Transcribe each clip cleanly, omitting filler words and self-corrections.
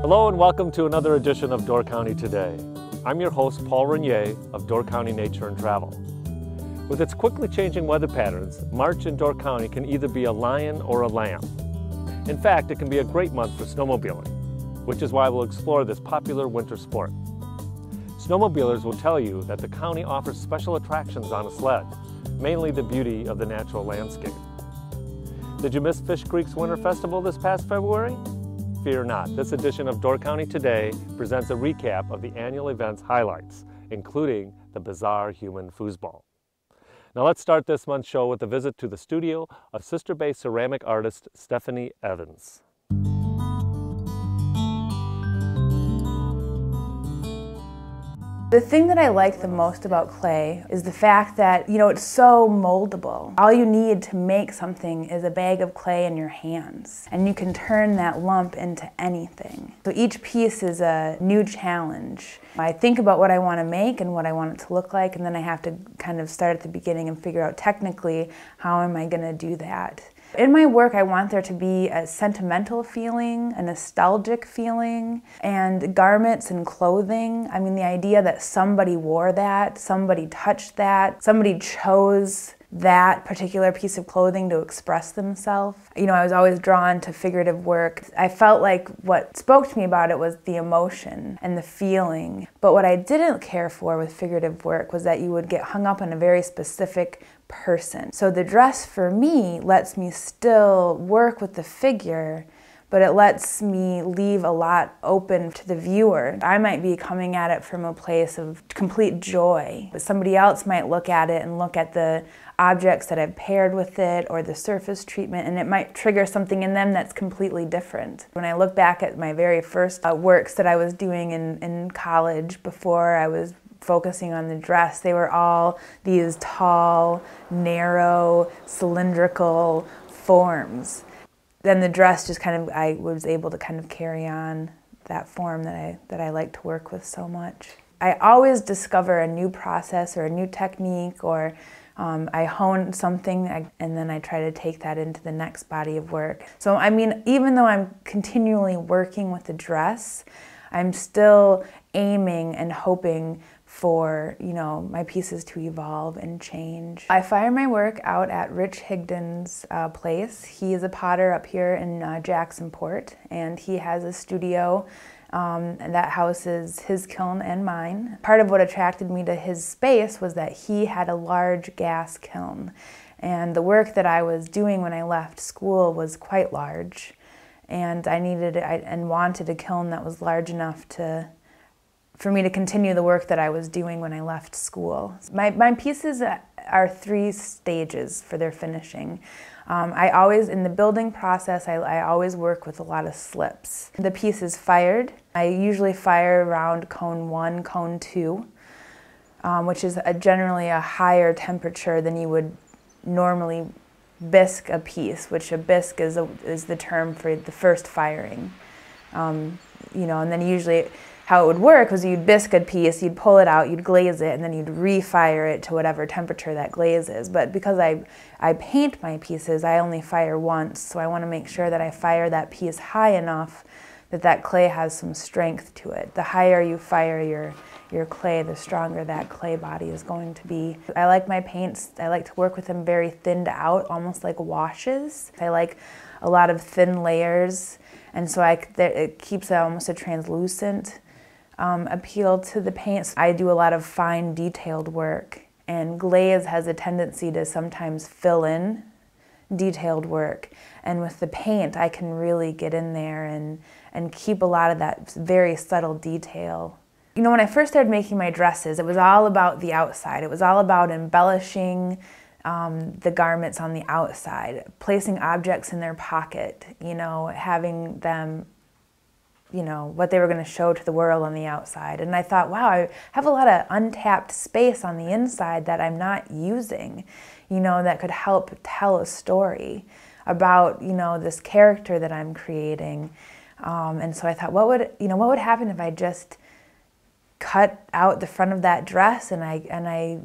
Hello and welcome to another edition of Door County Today. I'm your host, Paul Renier of Door County Nature and Travel. With its quickly changing weather patterns, March in Door County can either be a lion or a lamb. In fact, it can be a great month for snowmobiling, which is why we'll explore this popular winter sport. Snowmobilers will tell you that the county offers special attractions on a sled, mainly the beauty of the natural landscape. Did you miss Fish Creek's Winter Festival this past February? Fear not, this edition of Door County Today presents a recap of the annual event's highlights, including the bizarre human foosball. Now let's start this month's show with a visit to the studio of Sister Bay ceramic artist Stephanie Evans. The thing that I like the most about clay is the fact that, it's so moldable. All you need to make something is a bag of clay in your hands, and you can turn that lump into anything. So each piece is a new challenge. I think about what I want to make and what I want it to look like, and then I have to kind of start at the beginning and figure out technically how am I going to do that. In my work, I want there to be a sentimental feeling, a nostalgic feeling, and garments and clothing. I mean, the idea that somebody wore that, somebody touched that, somebody chose that particular piece of clothing to express themselves. I was always drawn to figurative work. I felt like what spoke to me about it was the emotion and the feeling. But what I didn't care for with figurative work was that you would get hung up on a very specific person. So the dress for me lets me still work with the figure, but it lets me leave a lot open to the viewer. I might be coming at it from a place of complete joy, but somebody else might look at it and look at the objects that I've paired with it or the surface treatment, and it might trigger something in them that's completely different. When I look back at my very first works that I was doing in college before I was focusing on the dress, they were all these tall, narrow, cylindrical forms. Then the dress just I was able to kind of carry on that form that I like to work with so much. I always discover a new process or a new technique, or I hone something and then I try to take that into the next body of work. So I mean, even though I'm continually working with the dress, I'm still aiming and hoping for, my pieces to evolve and change. I fire my work out at Rich Higdon's place. He is a potter up here in Jacksonport, and he has a studio and that houses his kiln and mine. Part of what attracted me to his space was that he had a large gas kiln, and the work that I was doing when I left school was quite large, and I needed and wanted a kiln that was large enough for me to continue the work that I was doing when I left school. My pieces are 3 stages for their finishing. In the building process, I always work with a lot of slips. The piece is fired. I usually fire around cone 1, cone 2, which is generally a higher temperature than you would normally bisque a piece, which a bisque is the term for the first firing. And then usually how it would work was you'd bisque a piece, you'd pull it out, you'd glaze it, and then you'd refire it to whatever temperature that glaze is. But because I paint my pieces, I only fire once, so I want to make sure that I fire that piece high enough that clay has some strength to it. The higher you fire your clay, the stronger that clay body is going to be. I like my paints, I like to work with them very thinned out, almost like washes. I like a lot of thin layers, and so it keeps almost a translucent appeal to the paints. I do a lot of fine detailed work, and glaze has a tendency to sometimes fill in detailed work, and with the paint I can really get in there and keep a lot of that very subtle detail. When I first started making my dresses, it was all about the outside. It was all about embellishing the garments on the outside, placing objects in their pocket, having them what they were going to show to the world on the outside. And I thought, wow, I have a lot of untapped space on the inside that I'm not using, that could help tell a story about, this character that I'm creating. And so I thought, what would happen if I just cut out the front of that dress and I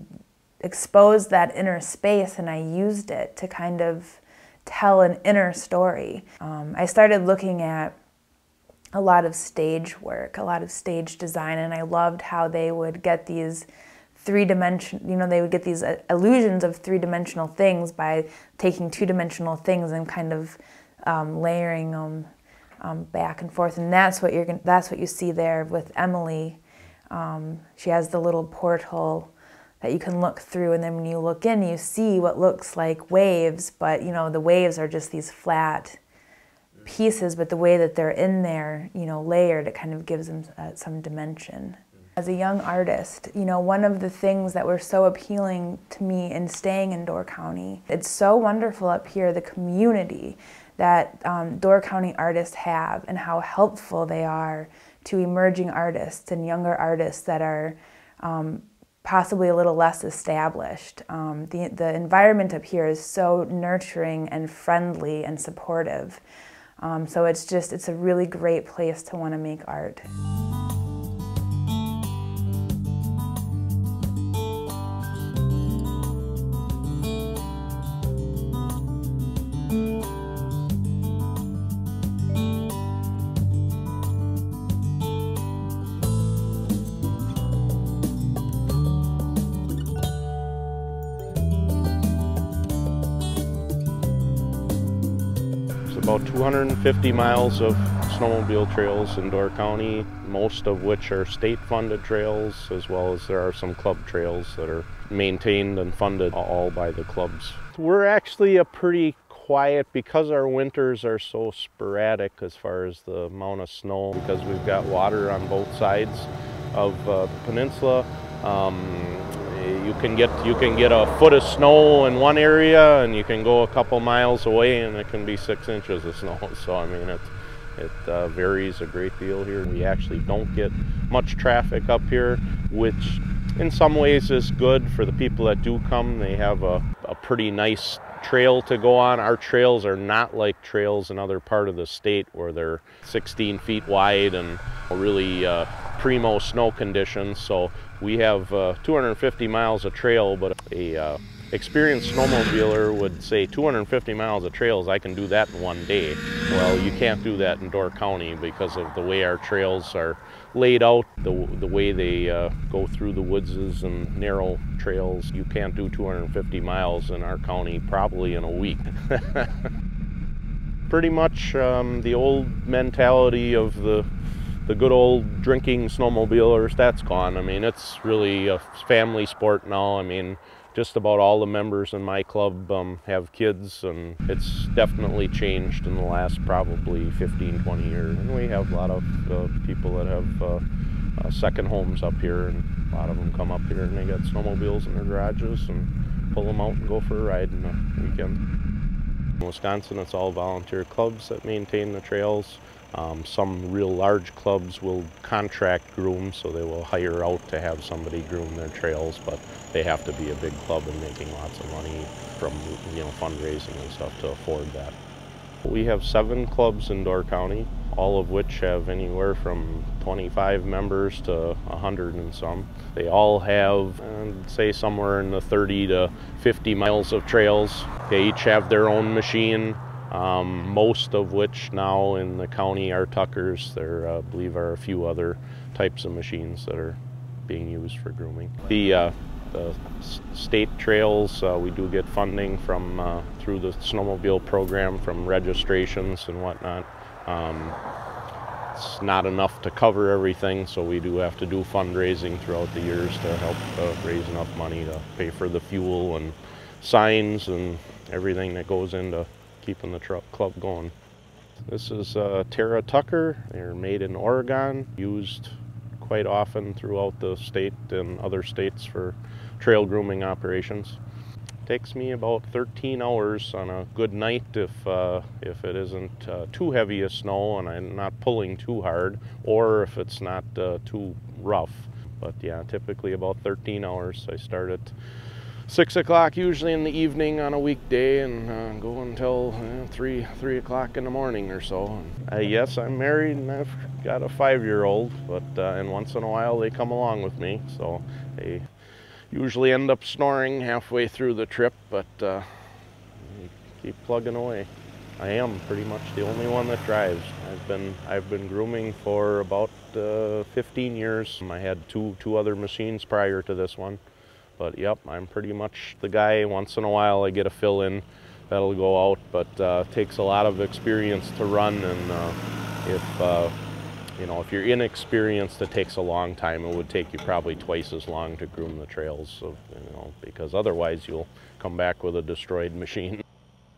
exposed that inner space and I used it to kind of tell an inner story. I started looking at a lot of stage work, a lot of stage design, and I loved how they would get these they would get these illusions of three-dimensional things by taking two-dimensional things and kind of layering them back and forth. And that's what you see there with Emily. She has the little porthole that you can look through, and then when you look in, you see what looks like waves, but the waves are just these flat pieces, but the way that they're in there, layered, it kind of gives them some dimension. As a young artist, one of the things that were so appealing to me in staying in Door County, it's so wonderful up here, the community that Door County artists have and how helpful they are to emerging artists and younger artists that are possibly a little less established. The environment up here is so nurturing and friendly and supportive. So it's a really great place to want to make art. About 250 miles of snowmobile trails in Door County, most of which are state-funded trails, as well as there are some club trails that are maintained and funded all by the clubs. We're actually a pretty quiet, because our winters are so sporadic as far as the amount of snow, because we've got water on both sides of the peninsula. You can get a foot of snow in one area, and you can go a couple miles away and it can be 6 inches of snow. So I mean, it varies a great deal here. We actually don't get much traffic up here, which in some ways is good for the people that do come. They have a pretty nice trail to go on. Our trails are not like trails in other part of the state where they're 16 feet wide and really primo snow conditions. So we have 250 miles of trail, but a experienced snowmobiler would say 250 miles of trails, I can do that in one day. Well, you can't do that in Door County because of the way our trails are laid out, the way they go through the woods and narrow trails. You can't do 250 miles in our county probably in a week. Pretty much the old mentality of the good old drinking snowmobilers, that's gone. I mean, it's really a family sport now. I mean, just about all the members in my club have kids, and it's definitely changed in the last probably 15, 20 years. And we have a lot of people that have second homes up here, and a lot of them come up here and they got snowmobiles in their garages and pull them out and go for a ride in the weekend. In Wisconsin, it's all volunteer clubs that maintain the trails. Some real large clubs will contract groom, so they will hire out to have somebody groom their trails, but they have to be a big club and making lots of money from fundraising and stuff to afford that. We have 7 clubs in Door County, all of which have anywhere from 25 members to 100 and some. They all have, say, somewhere in the 30 to 50 miles of trails. They each have their own machine. Most of which now in the county are tuckers. There, I believe, are a few other types of machines that are being used for grooming. The state trails, we do get funding from through the snowmobile program from registrations and whatnot. It's not enough to cover everything, so we do have to do fundraising throughout the years to help raise enough money to pay for the fuel and signs and everything that goes into keeping the club going. This is Terra Tucker. They're made in Oregon, used quite often throughout the state and other states for trail grooming operations. Takes me about 13 hours on a good night if it isn't too heavy a snow and I'm not pulling too hard, or if it's not too rough. But yeah, typically about 13 hours. I start at 6 o'clock usually in the evening on a weekday and go until 3 o'clock in the morning or so. Yes, I'm married and I've got a 5-year-old, but and once in a while they come along with me, so they usually end up snoring halfway through the trip, but keep plugging away. I am pretty much the only one that drives. I've been grooming for about 15 years. I had two other machines prior to this one, but yep, I'm pretty much the guy. Once in a while I get a fill-in that'll go out, but it takes a lot of experience to run, and if you're inexperienced, it takes a long time. It would take you probably twice as long to groom the trails, so, because otherwise you'll come back with a destroyed machine.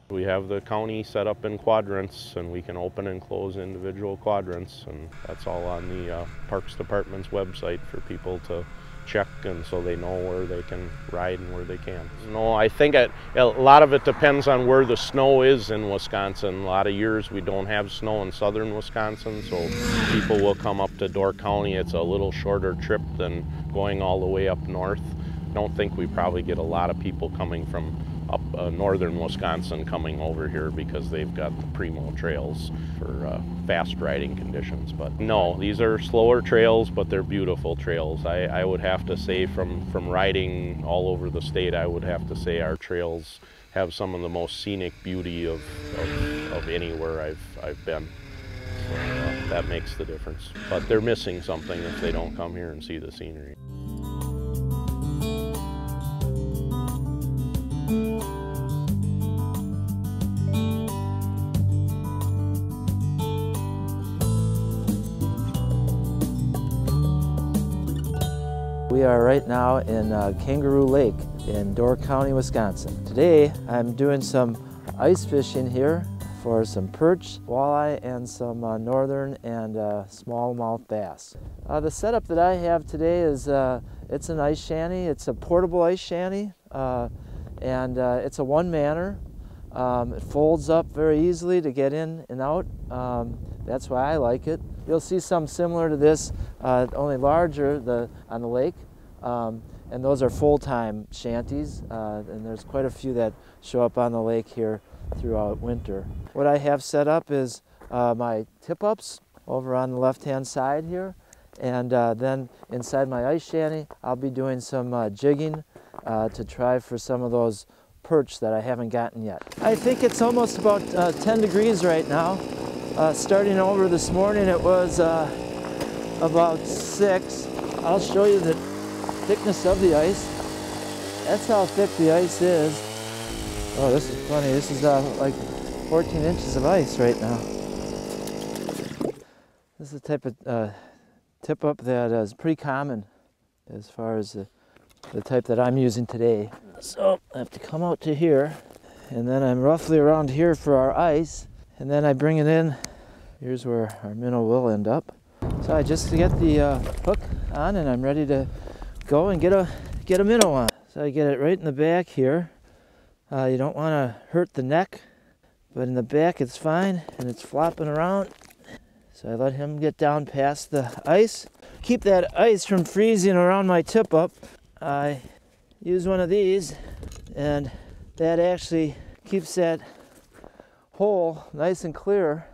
We have the county set up in quadrants, and we can open and close individual quadrants, and that's all on the Parks Department's website for people to check, and so they know where they can ride and where they can't. I think a lot of it depends on where the snow is in Wisconsin. A lot of years we don't have snow in southern Wisconsin, so people will come up to Door County. It's a little shorter trip than going all the way up north. I don't think we probably get a lot of people coming from up northern Wisconsin coming over here because they've got the primo trails for fast riding conditions. But no, these are slower trails, but they're beautiful trails. I would have to say from riding all over the state, I would have to say our trails have some of the most scenic beauty of anywhere I've been. So that makes the difference. But they're missing something if they don't come here and see the scenery. We are right now in Kangaroo Lake in Door County, Wisconsin. Today I'm doing some ice fishing here for some perch, walleye, and some northern and smallmouth bass. The setup that I have today is it's an ice shanty. It's a portable ice shanty, and it's a one-manner. It folds up very easily to get in and out. That's why I like it. You'll see some similar to this, only larger on the lake, and those are full-time shanties, and there's quite a few that show up on the lake here throughout winter. What I have set up is my tip-ups over on the left-hand side here, and then inside my ice shanty I'll be doing some jigging to try for some of those perch that I haven't gotten yet. I think it's almost about 10 degrees right now. Starting over this morning it was about 6. I'll show you the thickness of the ice. That's how thick the ice is. Oh, this is funny. This is like 14 inches of ice right now. This is the type of tip-up that is pretty common as far as the type that I'm using today. So I have to come out to here, and then I'm roughly around here for our ice, and then I bring it in. Here's where our minnow will end up. So I just get the hook on, and I'm ready to go and get a minnow on. So I get it right in the back here. You don't want to hurt the neck, but in the back it's fine, and it's flopping around. So I let him get down past the ice. Keep that ice from freezing around my tip-up, I use one of these, and that actually keeps that hole nice and clear.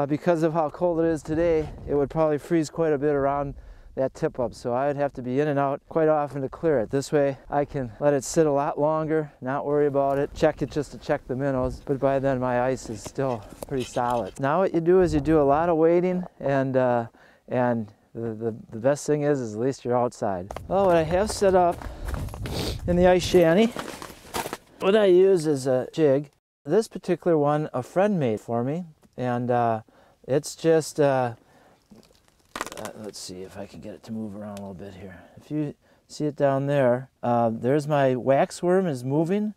Because of how cold it is today, it would probably freeze quite a bit around that tip-up, so I would have to be in and out quite often to clear it. This way I can let it sit a lot longer, not worry about it, check it just to check the minnows, but by then my ice is still pretty solid. Now what you do is you do a lot of wading, and the best thing is at least you're outside. Well, what I have set up in the ice shanty, what I use is a jig. This particular one a friend made for me, and it's just let's see if I can get it to move around a little bit here. If you see it down there, there's my waxworm is moving,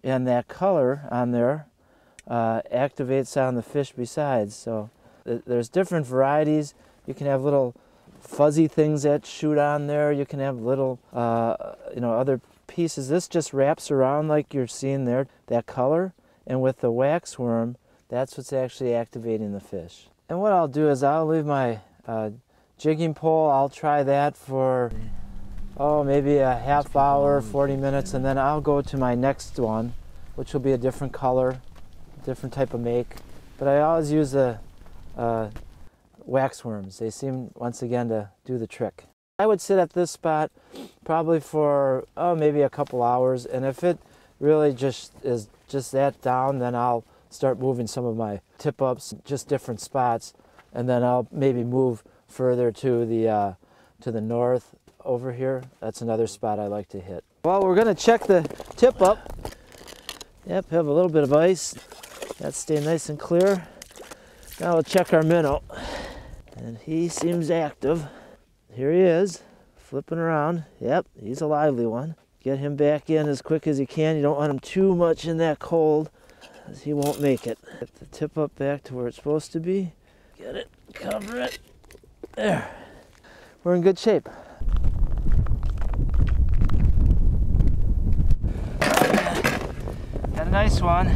and that color on there activates on the fish besides. So there's different varieties. You can have little fuzzy things that shoot on there. You can have little other pieces. This just wraps around like you're seeing there, that color, and with the waxworm, that's what's actually activating the fish. And what I'll do is I'll leave my jigging pole. I'll try that for maybe a half hour, 40 minutes, and then I'll go to my next one, which will be a different color, different type of make. But I always use the waxworms. They seem once again to do the trick. I would sit at this spot probably for maybe a couple hours, and if it really just is just that down, then I'll start moving some of my tip-ups, just different spots, and then I'll maybe move further to the north over here. That's another spot I like to hit. Well, we're gonna check the tip-up. Yep, have a little bit of ice. That's staying nice and clear. Now we'll check our minnow. And he seems active. Here he is, flipping around. Yep, he's a lively one. Get him back in as quick as you can. You don't want him too much in that cold, as he won't make it. Get the tip up back to where it's supposed to be. Get it, cover it. There. We're in good shape. Got a nice one.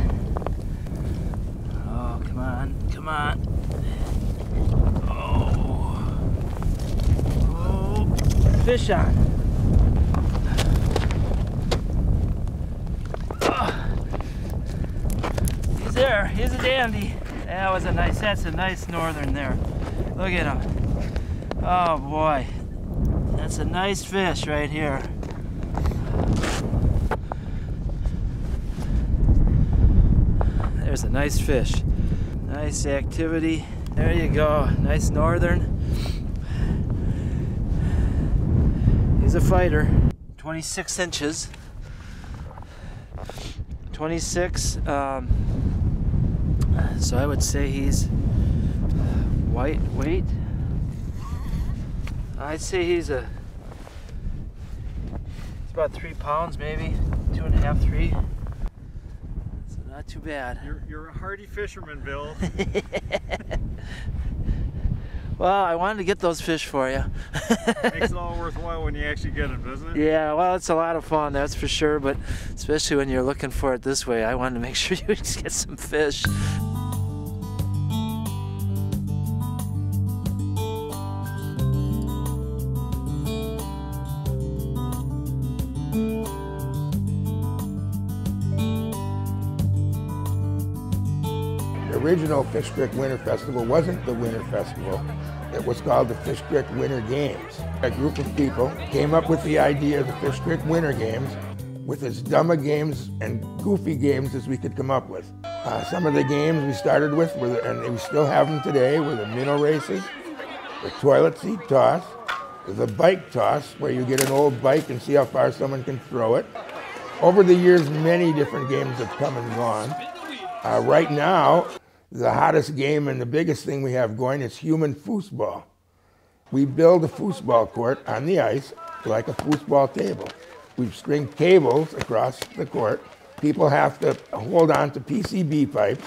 Oh, come on, come on. Fish on. Oh, he's there. He's a dandy. That's a nice northern there. Look at him. Oh boy. That's a nice fish right here. There's a nice fish. Nice activity. There you go. Nice northern. He's a fighter. 26 inches. 26. So I would say he's weight. I'd say he's about 3 pounds, maybe 2.5, 3. So not too bad. You're a hardy fisherman, Bill. Well, I wanted to get those fish for you. Makes it all worthwhile when you actually get it, doesn't it? Yeah, well, it's a lot of fun, that's for sure, but especially when you're looking for it this way, I wanted to make sure you just get some fish. The original Fish Creek Winter Festival wasn't the Winter Festival. It was called the Fish Creek Winter Games. A group of people came up with the idea of the Fish Creek Winter Games with as dumb a games and goofy games as we could come up with. Some of the games we started with, and we still have them today, were the minnow races, the toilet seat toss, the bike toss, where you get an old bike and see how far someone can throw it. Over the years, many different games have come and gone. Right now, the hottest game and the biggest thing we have going is human foosball. We build a foosball court on the ice like a foosball table. We string cables across the court. People have to hold on to PCB pipes.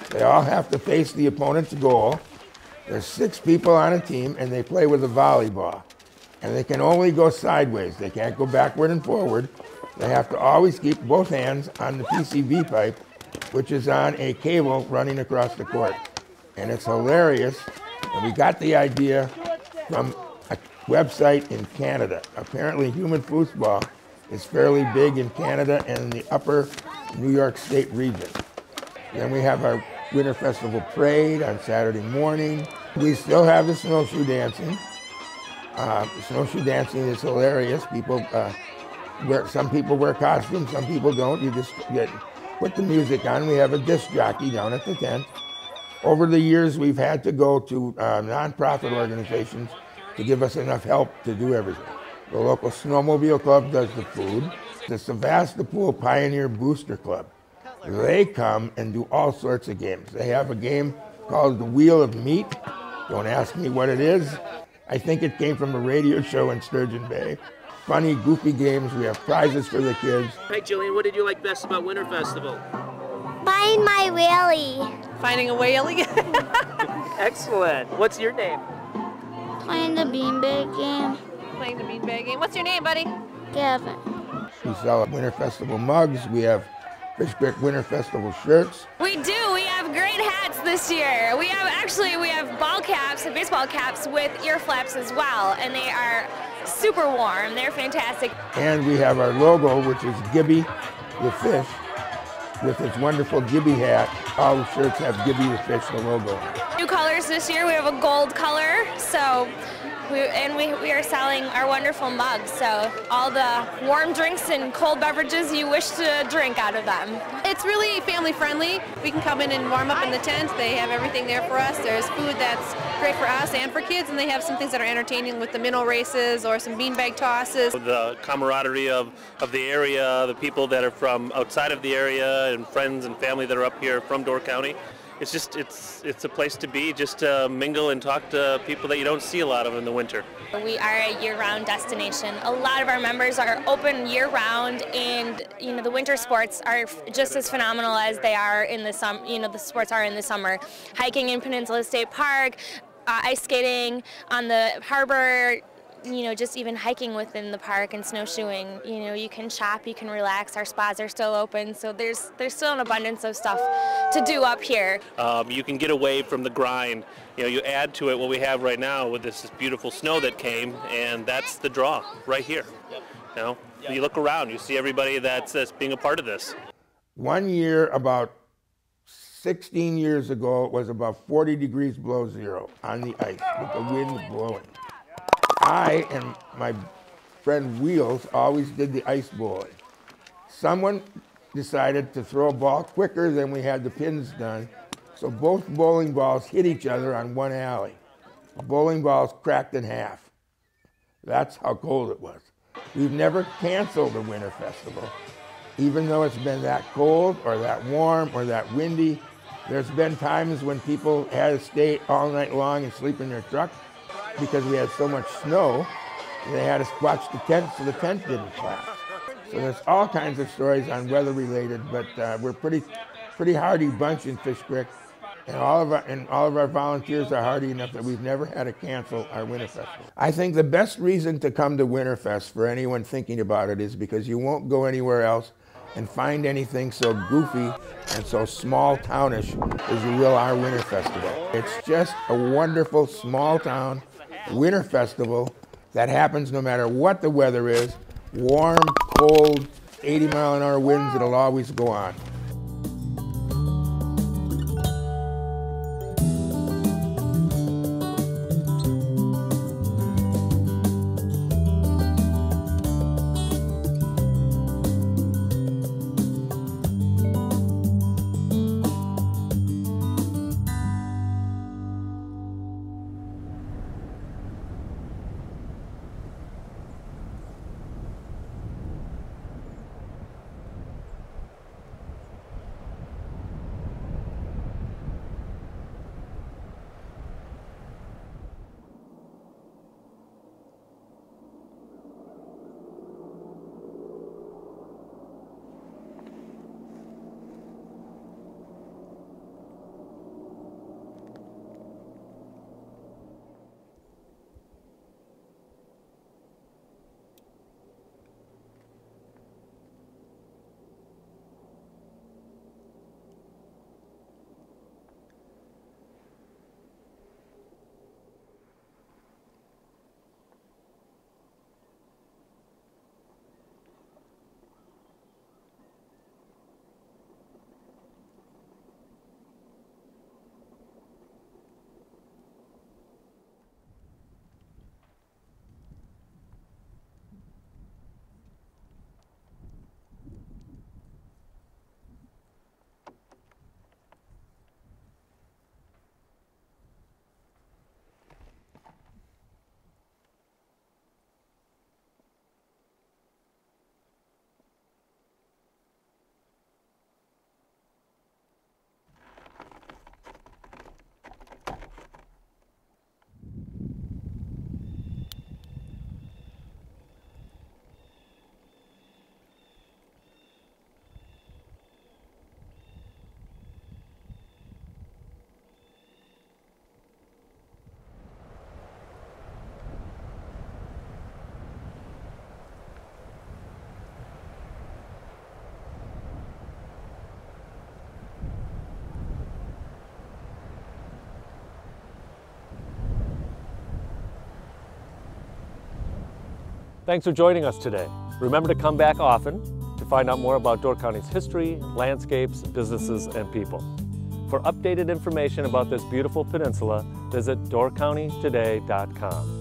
They all have to face the opponent's goal. There's 6 people on a team and they play with a volleyball. And they can only go sideways. They can't go backward and forward. They have to always keep both hands on the PCB pipe, which is on a cable running across the court. And it's hilarious. And we got the idea from a website in Canada. Apparently human foosball is fairly big in Canada and the upper New York State region. Then we have our Winter Festival parade on Saturday morning. We still have the snowshoe dancing. The snowshoe dancing is hilarious. Some people wear costumes, some people don't. You just put the music on. We have a disc jockey down at the tent. Over the years, we've had to go to nonprofit organizations to give us enough help to do everything. The local Snowmobile Club does the food. The Sevastopol Pioneer Booster Club. They come and do all sorts of games. They have a game called the Wheel of Meat. Don't ask me what it is. I think it came from a radio show in Sturgeon Bay. Funny, goofy games. We have prizes for the kids. Hey, Jillian, what did you like best about Winter Festival? Find my whaley. Finding a whaley? Excellent. What's your name? Playing the beanbag game. Playing the beanbag game. What's your name, buddy? Gavin. We sell Winter Festival mugs. We have Fish Creek Winter Festival shirts. We do. We have great hats this year. We have ball caps and baseball caps with ear flaps as well, and they are super warm. They're fantastic. And we have our logo, which is Gibby the Fish, with its wonderful Gibby hat. All the shirts have Gibby the Fish, the logo on it. New colors this year. We have a gold color, so We are selling our wonderful mugs, so all the warm drinks and cold beverages you wish to drink out of them. It's really family friendly. We can come in and warm up in the tent. They have everything there for us. There's food that's great for us and for kids, and they have some things that are entertaining with the minnow races or some beanbag tosses. The camaraderie of the area, the people that are from outside of the area, and friends and family that are up here from Door County. It's just, it's a place to be, just to mingle and talk to people that you don't see a lot of in the winter. We are a year-round destination. A lot of our members are open year-round, and the winter sports are just as phenomenal as they are in the summer. The sports are in the summer. Hiking in Peninsula State Park, ice skating on the harbor. Just even hiking within the park and snowshoeing. You can shop, you can relax. Our spas are still open, so there's still an abundance of stuff to do up here. You can get away from the grind. You add to it what we have right now with this beautiful snow that came, and that's the draw right here. You look around, you see everybody that's being a part of this. One year, about 16 years ago, it was about 40 degrees below zero on the ice with the wind blowing. I and my friend Wheels always did the ice bowling. Someone decided to throw a ball quicker than we had the pins done, so both bowling balls hit each other on one alley. The bowling balls cracked in half. That's how cold it was. We've never canceled a winter festival. Even though it's been that cold or that warm or that windy, there's been times when people had to stay all night long and sleep in their truck because we had so much snow, they had to watch the tent so the tent didn't collapse. So there's all kinds of stories on weather related, but we're pretty hardy bunch in Fish Creek, and all of our volunteers are hardy enough that we've never had to cancel our Winter Festival. I think the best reason to come to Winterfest for anyone thinking about it is because you won't go anywhere else and find anything so goofy and so small townish as you will our Winter Festival. It's just a wonderful small town Winter Festival that happens no matter what the weather is. Warm, cold, 80-mile-an-hour winds, it'll always go on. Thanks for joining us today. Remember to come back often to find out more about Door County's history, landscapes, businesses, and people. For updated information about this beautiful peninsula, visit doorcountytoday.com.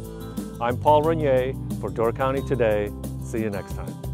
I'm Paul Renier for Door County Today. See you next time.